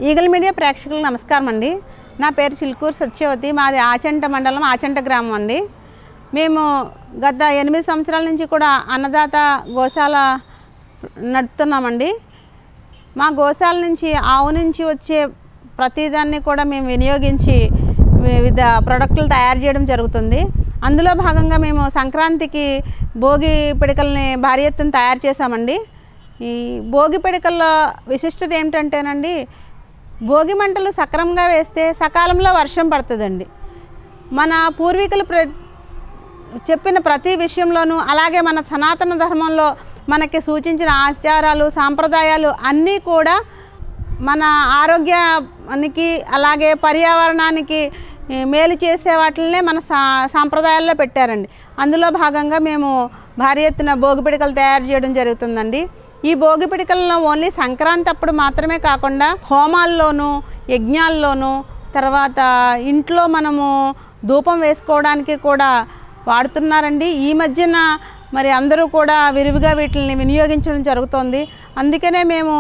Eagle media ప్రేక్షకులకు నమస్కారం అండి. నా పేరు చిల్కూరు సత్యవతి. మాది ఆచంట మండలం ఆచంట గ్రామం అండి. మేము గత 8 సంవత్సరాల నుంచి కూడా అన్నదాత గోశాల నడుపుతున్నామండి. మా గోశాల నుంచి ఆవు నుంచి వచ్చే ప్రతిదాన్ని కూడా మేము వినియోగించి వివిధ ప్రోడక్టులు తయారు చేయడం జరుగుతుంది. అందులో భాగంగా మేము సంక్రాంతికి భోగి పిడకల్ని భారీ ఎత్తున తయారు చేసామండి. ఈ భోగి పిడకల విశిష్టత ఏమిటంటేనండి, భోగి మంటలు సక్రమంగా వేస్తే సకాలంలో వర్షం పడుతుందండి. మన పూర్వీకులు చెప్పిన ప్రతి విషయంలోనూ, అలాగే మన సనాతన ధర్మంలో మనకి సూచించిన ఆచారాలు సాంప్రదాయాలు అన్నీ కూడా మన ఆరోగ్యానికి అలాగే పర్యావరణానికి మేలు చేసే వాటినే మన సాంప్రదాయాల్లో పెట్టారండి. అందులో భాగంగా మేము భారీ ఎత్తున భోగి పిడకలు తయారు చేయడం జరుగుతుందండి. ఈ భోగి పిడకలను ఓన్లీ సంక్రాంతి అప్పుడు మాత్రమే కాకుండా హోమాల్లోనూ యజ్ఞాల్లోనూ తర్వాత ఇంట్లో మనము ధూపం వేసుకోవడానికి కూడా వాడుతున్నారండి. ఈ మధ్యన మరి అందరూ కూడా విరివిగా వీటిని వినియోగించడం జరుగుతుంది. అందుకనే మేము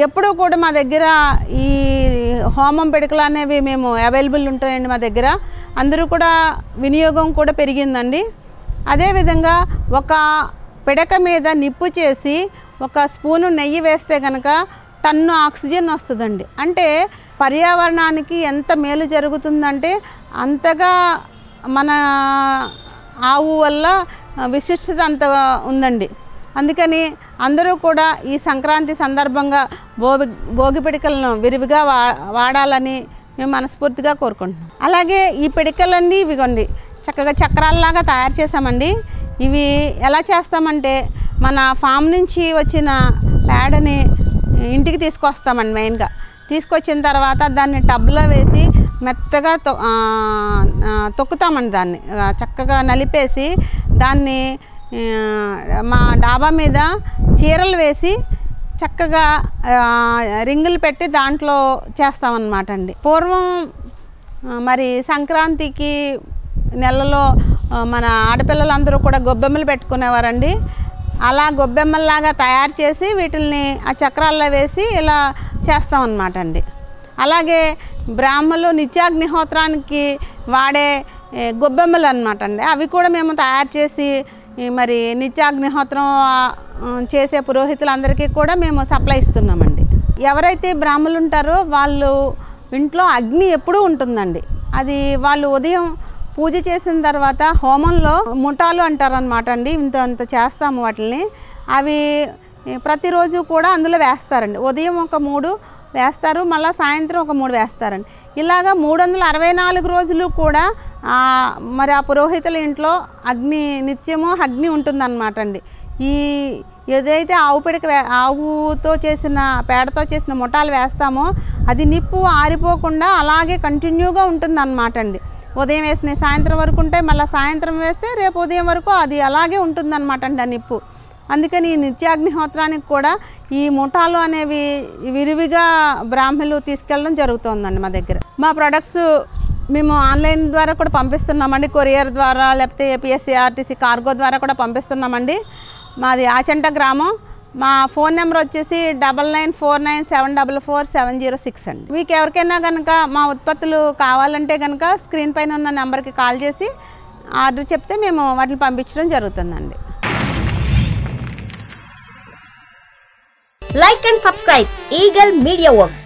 ఎప్పుడూ కూడా మా దగ్గర ఈ హోమం పిడకలు అనేవి మేము అవైలబుల్ ఉంటాయండి మా దగ్గర. అందరూ కూడా వినియోగం కూడా పెరిగిందండి. అదేవిధంగా ఒక పిడక మీద నిప్పు చేసి ఒక స్పూను నెయ్యి వేస్తే కనుక టన్ను ఆక్సిజన్ వస్తుందండి. అంటే పర్యావరణానికి ఎంత మేలు జరుగుతుందంటే అంతగా మన ఆవు వల్ల విశిష్టత అంత ఉందండి. అందుకని అందరూ కూడా ఈ సంక్రాంతి సందర్భంగా భోగి పిడకలను విరివిగా వాడాలని మేము మనస్ఫూర్తిగా కోరుకుంటున్నాం. అలాగే ఈ పిడకలన్నీ ఇవిగోండి చక్కగా చక్రాల్లాగా తయారు చేసామండి. ఇవి ఎలా చేస్తామంటే మన ఫామ్ నుంచి వచ్చిన పేడని ఇంటికి తీసుకొస్తామండి. మెయిన్గా తీసుకొచ్చిన తర్వాత దాన్ని టబ్లో వేసి మెత్తగా తొక్కుతామండి. దాన్ని చక్కగా నలిపేసి దాన్ని మా డాబా మీద చీరలు వేసి చక్కగా రింగులు పెట్టి దాంట్లో చేస్తామన్నమాట అండి. పూర్వం మరి సంక్రాంతికి నెలలో మన ఆడపిల్లలందరూ కూడా గొబ్బెమ్మలు పెట్టుకునేవారండి. అలా గొబ్బెమ్మల్లాగా తయారు చేసి వీటిల్ని ఆ చక్రాల్లో వేసి ఇలా చేస్తామన్నమాట అండి. అలాగే బ్రాహ్మణులు నిత్యాగ్నిహోత్రానికి వాడే గొబ్బెమ్మలు అన్నమాట అండి. అవి కూడా మేము తయారు చేసి మరి నిత్యాగ్నిహోత్రం చేసే పురోహితులందరికీ కూడా మేము సప్లై ఇస్తున్నామండి. ఎవరైతే బ్రాహ్మణులు ఉంటారో వాళ్ళు ఇంట్లో అగ్ని ఎప్పుడూ ఉంటుందండి. అది వాళ్ళు ఉదయం పూజ చేసిన తర్వాత హోమంలో ముఠాలు అంటారనమాట అండి. ఇంత చేస్తాము వాటిని. అవి ప్రతిరోజు కూడా అందులో వేస్తారండి. ఉదయం ఒక 3 వేస్తారు, మళ్ళీ సాయంత్రం ఒక 3 వేస్తారండి. ఇలాగా 364 రోజులు కూడా మరి ఆ పురోహితుల ఇంట్లో నిత్యము అగ్ని ఉంటుందన్నమాట అండి. ఈ ఏదైతే ఆవుతో చేసిన పేడతో చేసిన ముఠాలు వేస్తామో అది నిప్పు ఆరిపోకుండా అలాగే కంటిన్యూగా ఉంటుందన్నమాట అండి. ఉదయం వేసిన సాయంత్రం వరకు ఉంటే మళ్ళీ సాయంత్రం వేస్తే రేపు ఉదయం వరకు అది అలాగే ఉంటుందన్నమాట అండి ఆ నిప్పు. అందుకని ఈ నిత్యాగ్నిహోత్రానికి కూడా ఈ ముఠాలు అనేవి విరివిగా బ్రాహ్మణులు తీసుకెళ్ళడం జరుగుతుందండి మా దగ్గర. మా ప్రొడక్ట్స్ మేము ఆన్లైన్ ద్వారా కూడా పంపిస్తున్నామండి. కొరియర్ ద్వారా లేకపోతే ఏపీఎస్సీఆర్టీసీ కార్గో ద్వారా కూడా పంపిస్తున్నామండి. మాది ఆచంట గ్రామం. మా ఫోన్ నెంబర్ వచ్చేసి 9949744706 అండి. మీకు ఎవరికైనా కనుక మా ఉత్పత్తులు కావాలంటే కనుక స్క్రీన్ పైన ఉన్న నెంబర్కి కాల్ చేసి ఆర్డర్ చెప్తే మేము వాటిని పంపించడం జరుగుతుందండి. Like and subscribe Eagle Media Works.